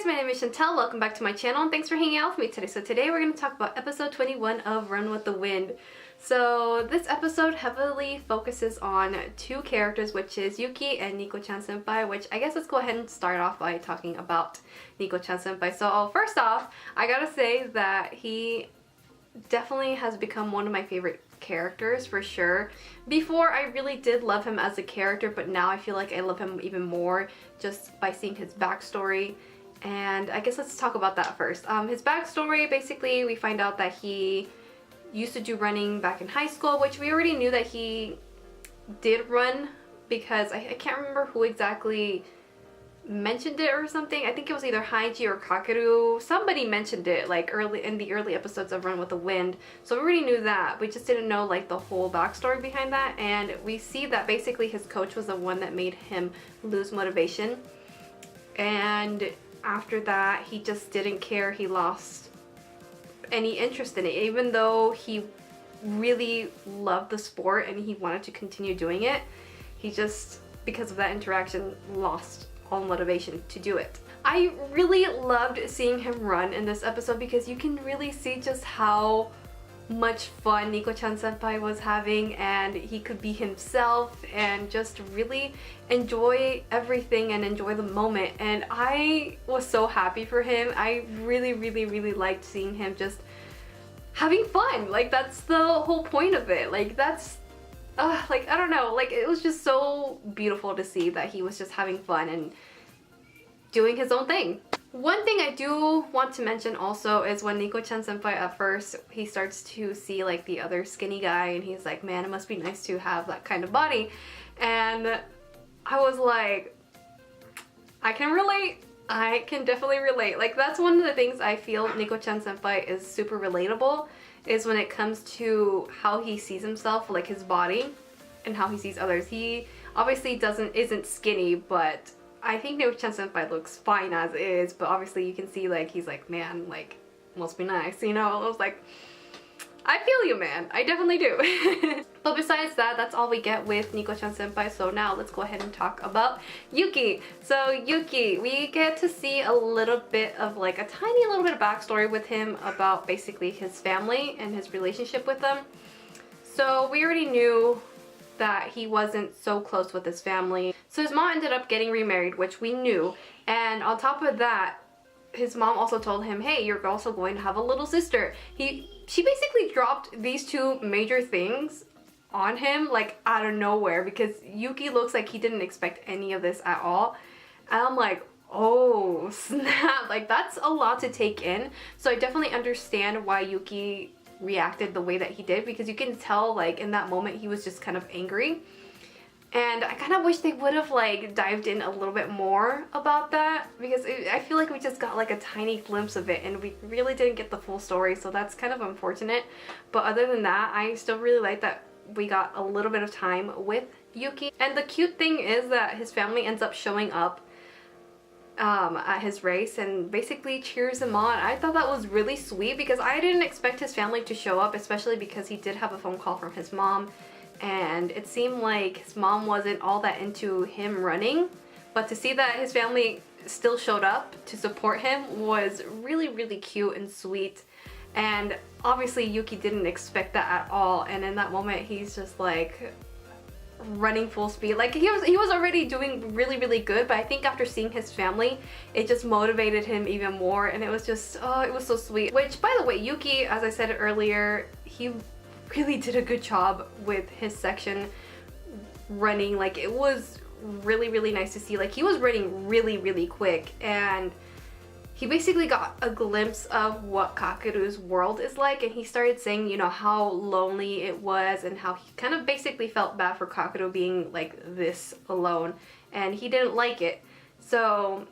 guys, my name is Chantel. Welcome back to my channel and thanks for hanging out with me today. So today we're going to talk about episode 21 of Run with the Wind. So this episode heavily focuses on two characters, which is Yuki and Nico-chan senpai, which I guess let's go ahead and start off by talking about Nico-chan senpai. So first off, I gotta say that he definitely has become one of my favorite characters for sure. Before I really did love him as a character, but now I feel like I love him even more just by seeing his backstory. And I guess let's talk about that first. His backstory, basically we find out that he used to do running back in high school, which we already knew that he did run because I can't remember who exactly mentioned it or something. I think it was either Haiji or Kakeru. Somebody mentioned it like early in the early episodes of Run with the Wind. So we already knew that. We just didn't know like the whole backstory behind that. And we see that basically his coach was the one that made him lose motivation. And after that, he just didn't care. He lost any interest in it, even though he really loved the sport and he wanted to continue doing it. He just, because of that interaction, lost all motivation to do it. I really loved seeing him run in this episode because you can really see just how much fun Nico-chan senpai was having, and he could be himself and just really enjoy everything and enjoy the moment. And I was so happy for him. I really liked seeing him just having fun. Like, that's the whole point of it. Like, that's like, I don't know, like it was just so beautiful to see that he was just having fun and doing his own thing. One thing I do want to mention also is when Nico-chan senpai at first, he starts to see like the other skinny guy and he's like, man, it must be nice to have that kind of body. And I was like, I can relate. I can definitely relate. Like, that's one of the things I feel Nico-chan senpai is super relatable, is when it comes to how he sees himself, like his body and how he sees others. He obviously isn't skinny, but I think Nico-chan senpai looks fine as is, but obviously you can see like he's like, man, like must be nice, you know? I was like, I feel you, man. I definitely do. But besides that, that's all we get with Nico-chan senpai. So now let's go ahead and talk about Yuki. So Yuki, we get to see a little bit of like a tiny little bit of backstory with him about basically his family and his relationship with them. So we already knew that he wasn't so close with his family. So his mom ended up getting remarried, which we knew. And on top of that, his mom also told him, hey, you're also going to have a little sister. She basically dropped these two major things on him like out of nowhere, because Yuki looks like he didn't expect any of this at all. And I'm like, oh snap, like that's a lot to take in. So I definitely understand why Yuki reacted the way that he did, because you can tell like in that moment he was just kind of angry. And I kind of wish they would have like dived in a little bit more about that, because I feel like we just got like a tiny glimpse of it and we really didn't get the full story, so that's kind of unfortunate. But other than that, I still really like that we got a little bit of time with Yuki. And the cute thing is that his family ends up showing up at his race and basically cheers him on. I thought that was really sweet because I didn't expect his family to show up, especially because he did have a phone call from his mom. And it seemed like his mom wasn't all that into him running, but to see that his family still showed up to support him was really cute and sweet. And obviously Yuki didn't expect that at all, and in that moment he's just like running full speed. Like he was already doing really good, but I think after seeing his family, it just motivated him even more, and it was just, oh, it was so sweet. Which, by the way, Yuki, as I said earlier, he really did a good job with his section running. Like, it was really nice to see. Like, he was running really quick, and he basically got a glimpse of what Kakeru's world is like, and he started saying, you know, how lonely it was and how he kind of basically felt bad for Kakeru being like this alone, and he didn't like it. So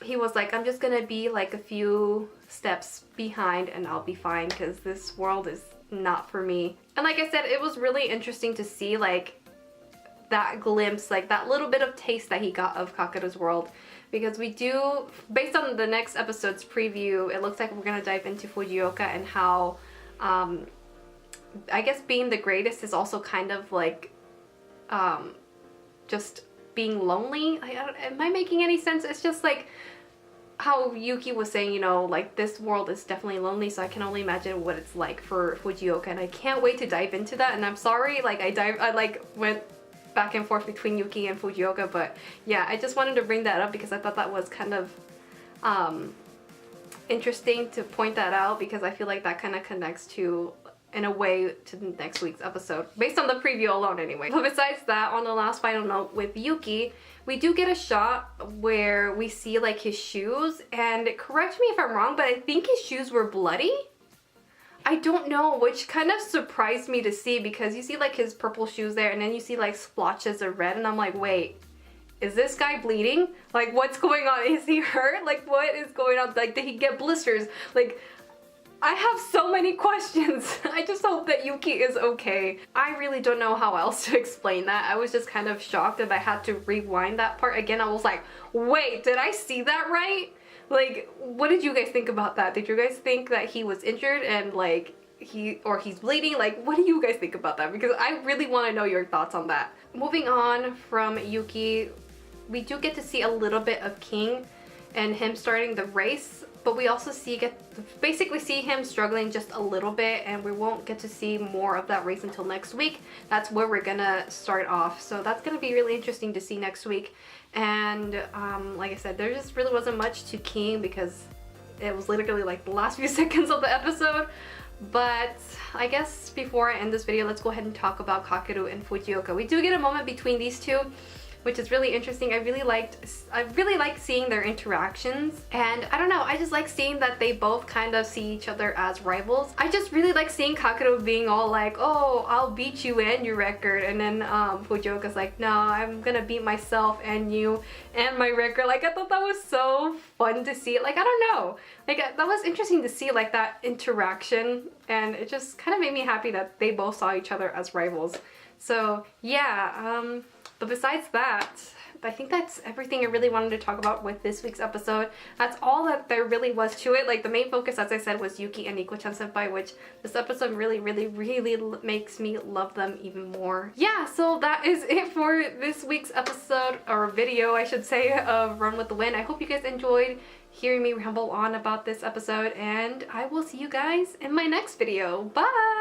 he was like, I'm just gonna be like a few steps behind and I'll be fine, because this world is not for me. And like I said, it was really interesting to see like that glimpse, like that little bit of taste that he got of Kakeru's world, because we do, based on the next episode's preview, it looks like we're gonna dive into Fuiteiru and how I guess being the greatest is also kind of like just being lonely. Am I making any sense? It's just like how Yuki was saying, you know, like this world is definitely lonely, so I can only imagine what it's like for Fujioka, and I can't wait to dive into that. And I'm sorry, like I like went back and forth between Yuki and Fujioka, but yeah, I just wanted to bring that up because I thought that was kind of interesting to point that out, because I feel like that kind of connects to, in a way, to the next week's episode, based on the preview alone anyway. But besides that, on the last final note with Yuki, we do get a shot where we see like his shoes, and correct me if I'm wrong, but I think his shoes were bloody. I don't know, which kind of surprised me to see, because you see like his purple shoes there, and then you see like splotches of red, and I'm like, wait, is this guy bleeding? Like, what's going on? Is he hurt? Like, what is going on? Like, did he get blisters? Like, I have so many questions. I just hope that Yuki is okay. I really don't know how else to explain that. I was just kind of shocked that I had to rewind that part again. I was like, wait, did I see that right? Like, what did you guys think about that? Did you guys think that he was injured and like he's bleeding? Like, what do you guys think about that? Because I really want to know your thoughts on that. Moving on from Yuki, we do get to see a little bit of King and him starting the race, but we also basically see him struggling just a little bit, and we won't get to see more of that race until next week. That's where we're gonna start off, so that's gonna be really interesting to see next week. And like I said, there just really wasn't much to King because it was literally like the last few seconds of the episode. But I guess before I end this video, let's go ahead and talk about Kakeru and Fujioka. We do get a moment between these two, which is really interesting. I really liked seeing their interactions, and I don't know, I just like seeing that they both kind of see each other as rivals. I just really like seeing Kakeru being all like, oh, I'll beat you and your record, and then Fujioka's like, no, I'm gonna beat myself and you and my record. Like, I thought that was so fun to see. Like, I don't know, like that was interesting to see, like that interaction, and it just kind of made me happy that they both saw each other as rivals. So yeah, but besides that, I think that's everything I really wanted to talk about with this week's episode. That's all that there really was to it. Like, the main focus, as I said, was Yuki and Nico-chan senpai, which this episode really makes me love them even more. Yeah, so that is it for this week's episode, or video I should say, of Run with the Wind. I hope you guys enjoyed hearing me ramble on about this episode, and I will see you guys in my next video. Bye!